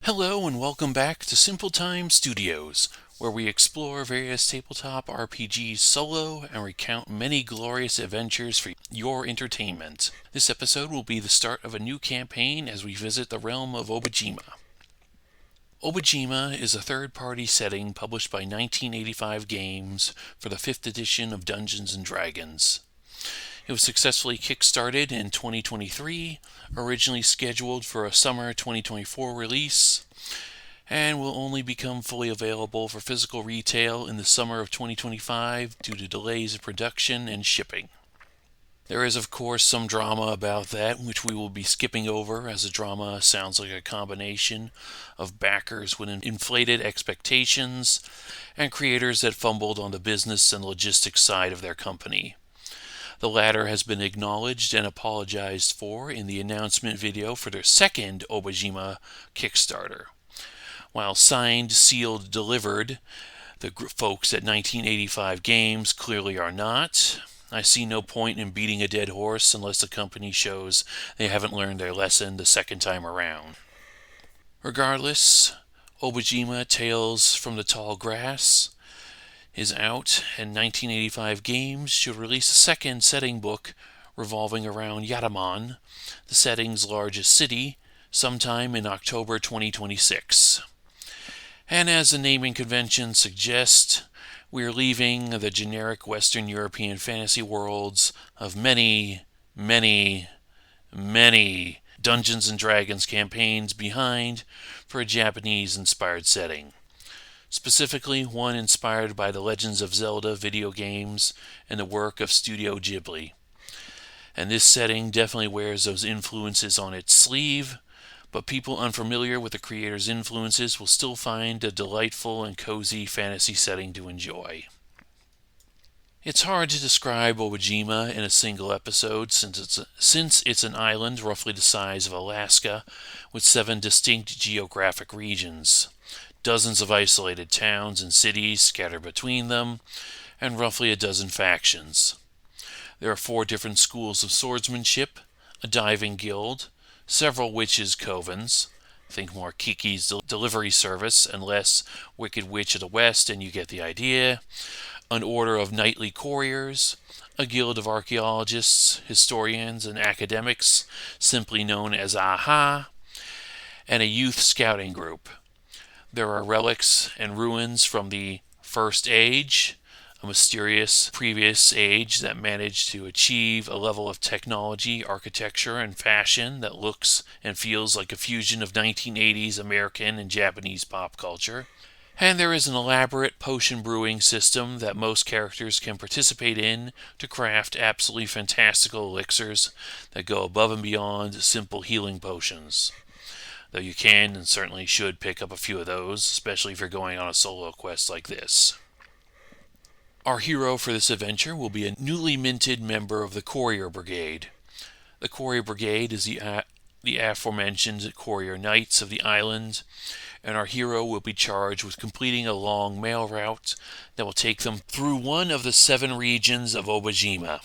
Hello and welcome back to Simple Time Studios, where we explore various tabletop RPGs solo and recount many glorious adventures for your entertainment. This episode will be the start of a new campaign as we visit the realm of Obojima. Obojima is a third-party setting published by 1985 Games for the 5th edition of Dungeons & Dragons. It was successfully kickstarted in 2023, originally scheduled for a summer 2024 release, and will only become fully available for physical retail in the summer of 2025 due to delays in production and shipping. There is, of course, some drama about that, which we will be skipping over, as the drama sounds like a combination of backers with inflated expectations and creators that fumbled on the business and logistics side of their company. The latter has been acknowledged and apologized for in the announcement video for their second Obojima Kickstarter. While signed, sealed, delivered, the folks at 1985 Games clearly are not. I see no point in beating a dead horse unless the company shows they haven't learned their lesson the second time around. Regardless, Obojima Tales from the Tall Grass is out, and 1985 Games should release a second setting book revolving around Yatamon, the setting's largest city, sometime in October 2026. And as the naming convention suggests, we are leaving the generic Western European fantasy worlds of many Dungeons & Dragons campaigns behind for a Japanese-inspired setting. Specifically, one inspired by the Legends of Zelda video games and the work of Studio Ghibli. And this setting definitely wears those influences on its sleeve, but people unfamiliar with the creator's influences will still find a delightful and cozy fantasy setting to enjoy. It's hard to describe Obojima in a single episode since it's an island roughly the size of Alaska with 7 distinct geographic regions, dozens of isolated towns and cities scattered between them, and roughly a dozen factions. There are 4 different schools of swordsmanship, a diving guild, several witches' covens, think more Kiki's delivery service and less Wicked Witch of the West, and you get the idea, an order of knightly couriers, a guild of archaeologists, historians, and academics, simply known as AHA, and a youth scouting group. There are relics and ruins from the First Age, a mysterious previous age that managed to achieve a level of technology, architecture, and fashion that looks and feels like a fusion of 1980s American and Japanese pop culture. And there is an elaborate potion brewing system that most characters can participate in to craft absolutely fantastical elixirs that go above and beyond simple healing potions. Though you can and certainly should pick up a few of those, especially if you're going on a solo quest like this. Our hero for this adventure will be a newly minted member of the Courier Brigade. The Courier Brigade is the aforementioned Courier Knights of the island, and our hero will be charged with completing a long mail route that will take them through one of the 7 regions of Obojima.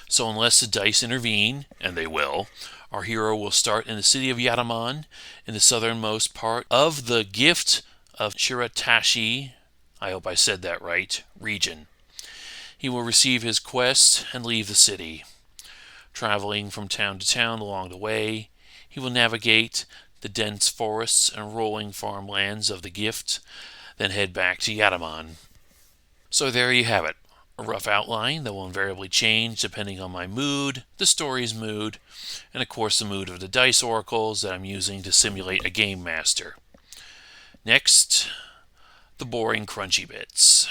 So unless the dice intervene, and they will, our hero will start in the city of Yatamon, in the southernmost part of the Gift of Shiratashi, I hope I said that right, region. He will receive his quest and leave the city. Traveling from town to town along the way, he will navigate the dense forests and rolling farmlands of the Gift, then head back to Yatamon. So there you have it. A rough outline that will invariably change depending on my mood, the story's mood, and of course the mood of the dice oracles that I'm using to simulate a game master. Next, the boring crunchy bits.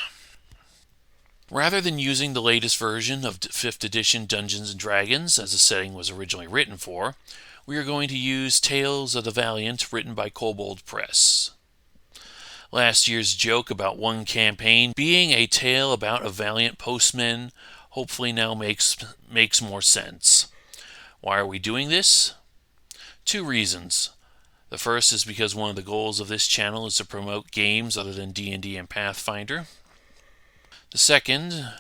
Rather than using the latest version of 5th edition Dungeons & Dragons as the setting was originally written for, we are going to use Tales of the Valiant written by Kobold Press. Last year's joke about one campaign being a tale about a valiant postman hopefully now makes more sense. Why are we doing this? 2 reasons. The first is because one of the goals of this channel is to promote games other than D&D and Pathfinder. The second,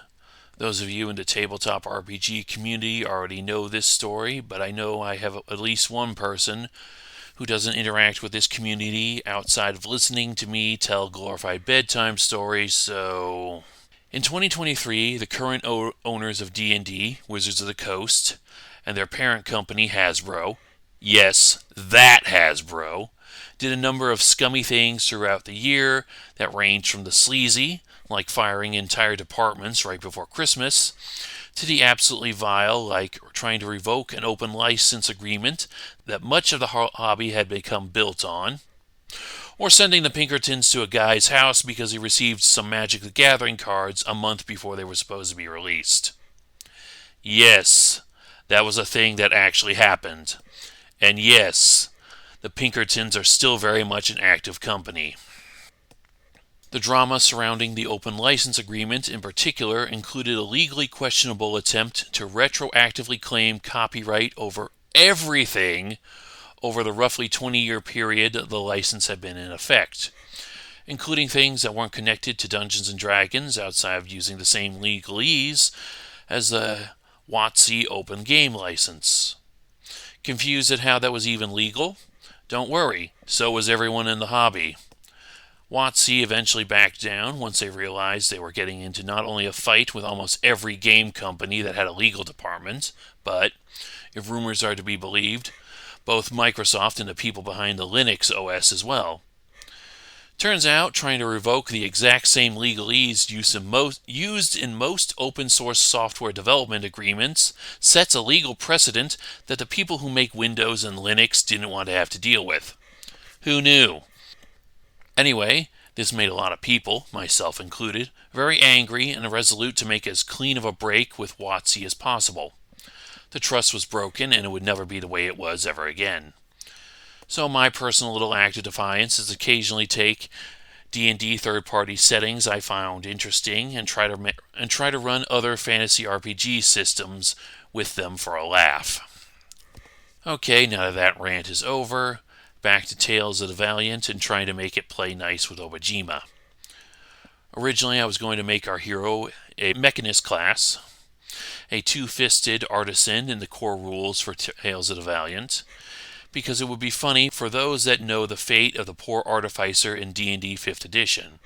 those of you in the tabletop RPG community already know this story, but I know I have at least one person who doesn't interact with this community outside of listening to me tell glorified bedtime stories, so... In 2023, the current owners of D&D, Wizards of the Coast, and their parent company, Hasbro, yes, that Hasbro, did a number of scummy things throughout the year that ranged from the sleazy, like firing entire departments right before Christmas, to the absolutely vile, like trying to revoke an open license agreement that much of the hobby had become built on, or sending the Pinkertons to a guy's house because he received some Magic the Gathering cards a month before they were supposed to be released. Yes, that was a thing that actually happened. And yes, the Pinkertons are still very much an active company. The drama surrounding the open license agreement in particular included a legally questionable attempt to retroactively claim copyright over everything over the roughly 20-year period the license had been in effect, including things that weren't connected to Dungeons & Dragons outside of using the same legalese as the WotC open game license. Confused at how that was even legal? Don't worry, so was everyone in the hobby. WotC eventually backed down once they realized they were getting into not only a fight with almost every game company that had a legal department, but, if rumors are to be believed, both Microsoft and the people behind the Linux OS as well. Turns out, trying to revoke the exact same legalese used in most open source software development agreements sets a legal precedent that the people who make Windows and Linux didn't want to have to deal with. Who knew? Anyway, this made a lot of people, myself included, very angry and resolute to make as clean of a break with WotC as possible. The trust was broken, and it would never be the way it was ever again. So my personal little act of defiance is occasionally take D&D third-party settings I found interesting and try to run other fantasy RPG systems with them for a laugh. Okay, now that rant is over, back to Tales of the Valiant and trying to make it play nice with Obojima. Originally, I was going to make our hero a Mechanist class, a two-fisted artisan in the core rules for Tales of the Valiant, because it would be funny for those that know the fate of the poor artificer in D&D 5th edition.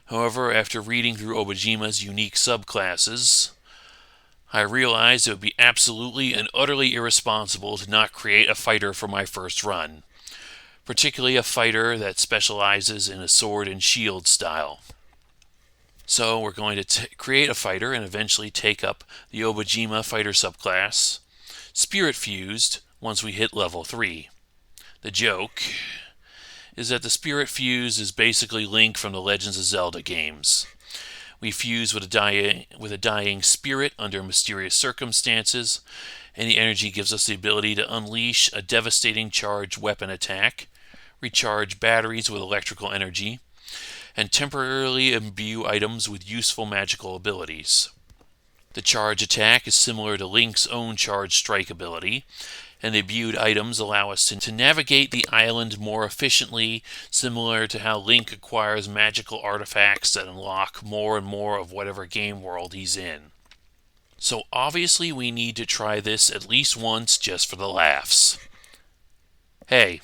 However, after reading through Obojima's unique subclasses, I realized it would be absolutely and utterly irresponsible to not create a fighter for my first run, particularly a fighter that specializes in a sword and shield style. So we're going to create a fighter and eventually take up the Obojima fighter subclass, Spirit Fused, once we hit level 3. The joke is that the Spirit Fused is basically Link from the Legends of Zelda games. We fuse with a dying spirit under mysterious circumstances, and the energy gives us the ability to unleash a devastating charged weapon attack, recharge batteries with electrical energy, and temporarily imbue items with useful magical abilities. The charge attack is similar to Link's own charge strike ability, and the imbued items allow us to navigate the island more efficiently, similar to how Link acquires magical artifacts that unlock more and more of whatever game world he's in. So obviously we need to try this at least once just for the laughs. Hey,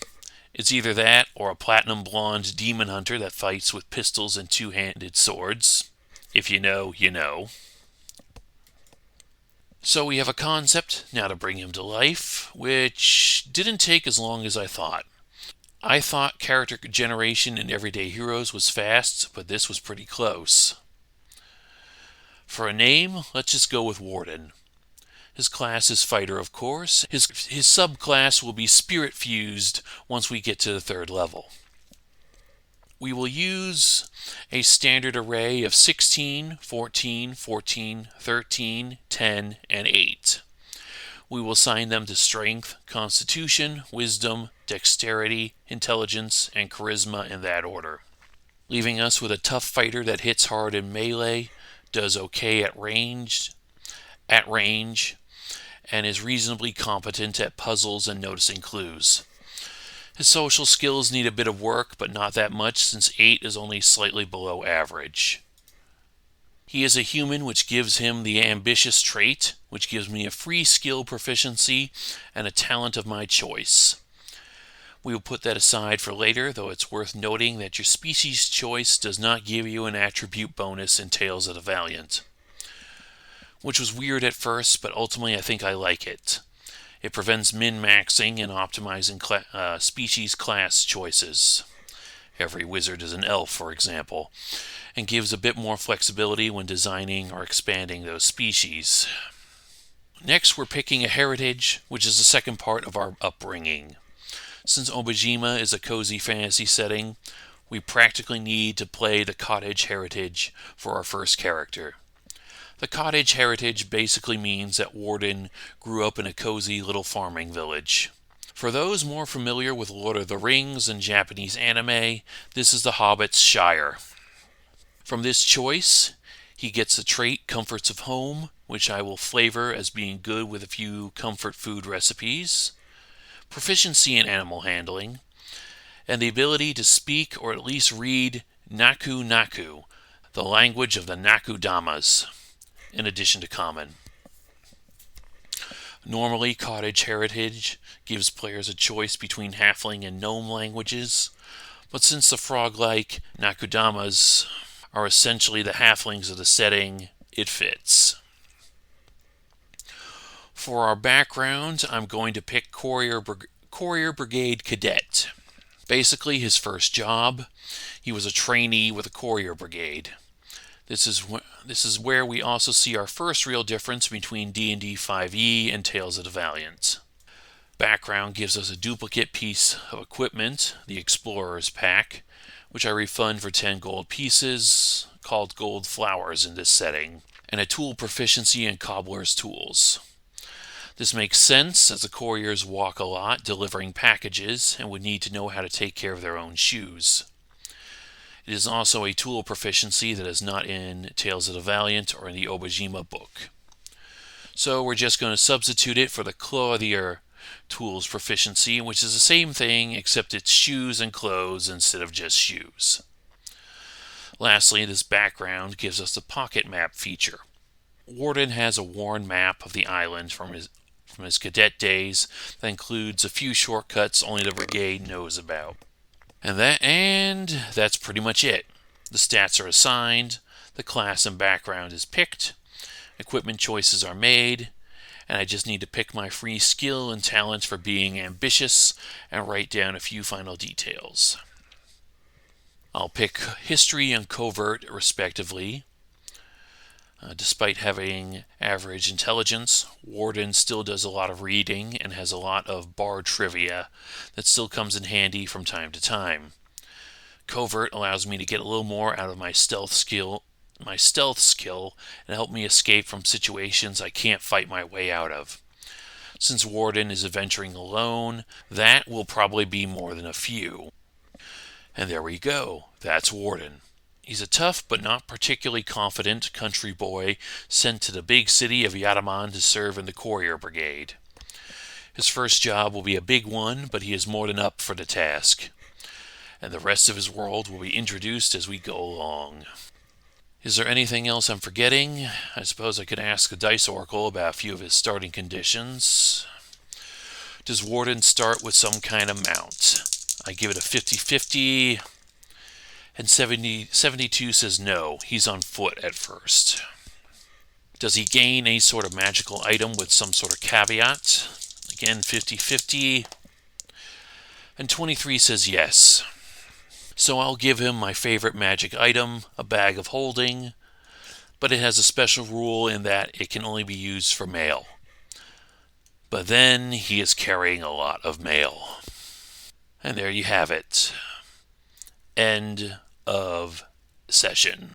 it's either that or a platinum blonde demon hunter that fights with pistols and two-handed swords. If you know, you know. So we have a concept, now to bring him to life, which didn't take as long as I thought. I thought character generation in Everyday Heroes was fast, but this was pretty close. For a name, let's just go with Warden. His class is Fighter, of course. His subclass will be Spirit Fused once we get to the 3rd level. We will use a standard array of 16, 14, 14, 13, 10, and 8. We will assign them to Strength, Constitution, Wisdom, Dexterity, Intelligence, and Charisma in that order, leaving us with a tough fighter that hits hard in melee, does okay at range, and is reasonably competent at puzzles and noticing clues. His social skills need a bit of work, but not that much since 8 is only slightly below average. He is a human, which gives him the ambitious trait, which gives me a free skill proficiency and a talent of my choice. We will put that aside for later, though it's worth noting that your species choice does not give you an attribute bonus in Tales of the Valiant. Which was weird at first, but ultimately I think I like it. It prevents min-maxing and optimizing species class choices. Every wizard is an elf, for example, and gives a bit more flexibility when designing or expanding those species. Next, we're picking a heritage, which is the second part of our upbringing. Since Obojima is a cozy fantasy setting, we practically need to play the cottage heritage for our first character. The cottage heritage basically means that Warden grew up in a cozy little farming village. For those more familiar with Lord of the Rings and Japanese anime, this is the Hobbit's Shire. From this choice, he gets the trait Comforts of Home, which I will flavor as being good with a few comfort food recipes, proficiency in animal handling, and the ability to speak or at least read Naku Naku, the language of the Naku Damas, in addition to Common. Normally, Cottage Heritage gives players a choice between Halfling and Gnome languages, but since the frog-like Nakudamas are essentially the Halflings of the setting, it fits. For our background, I'm going to pick Courier Brigade Cadet. Basically, his first job, he was a trainee with the Courier Brigade. This is where we also see our first real difference between D&D 5e and Tales of the Valiant. Background gives us a duplicate piece of equipment, the Explorer's Pack, which I refund for 10 gold pieces, called gold flowers in this setting, and a tool proficiency in Cobbler's Tools. This makes sense, as the couriers walk a lot delivering packages and would need to know how to take care of their own shoes. It is also a tool proficiency that is not in Tales of the Valiant or in the Obojima book. So we're just going to substitute it for the Clothier Tools proficiency, which is the same thing except it's shoes and clothes instead of just shoes. Lastly, this background gives us the pocket map feature. Warden has a worn map of the island from his cadet days that includes a few shortcuts only the brigade knows about. And that's pretty much it. The stats are assigned, the class and background is picked, equipment choices are made, and I just need to pick my free skill and talent for being ambitious and write down a few final details. I'll pick history and covert respectively. Despite having average intelligence, Warden still does a lot of reading and has a lot of bard trivia that still comes in handy from time to time. Covert allows me to get a little more out of my stealth skill, and help me escape from situations I can't fight my way out of. Since Warden is adventuring alone, that will probably be more than a few. And there we go. That's Warden. He's a tough but not particularly confident country boy sent to the big city of Yataman to serve in the Courier Brigade. His first job will be a big one, but he is more than up for the task. And the rest of his world will be introduced as we go along. Is there anything else I'm forgetting? I suppose I could ask the Dice Oracle about a few of his starting conditions. Does Warden start with some kind of mount? I give it a 50-50. And 72 says no, he's on foot at first. Does he gain any sort of magical item with some sort of caveat? Again, 50-50. And 23 says yes. So I'll give him my favorite magic item, a bag of holding, but it has a special rule in that it can only be used for mail. But then he is carrying a lot of mail. And there you have it. End of session.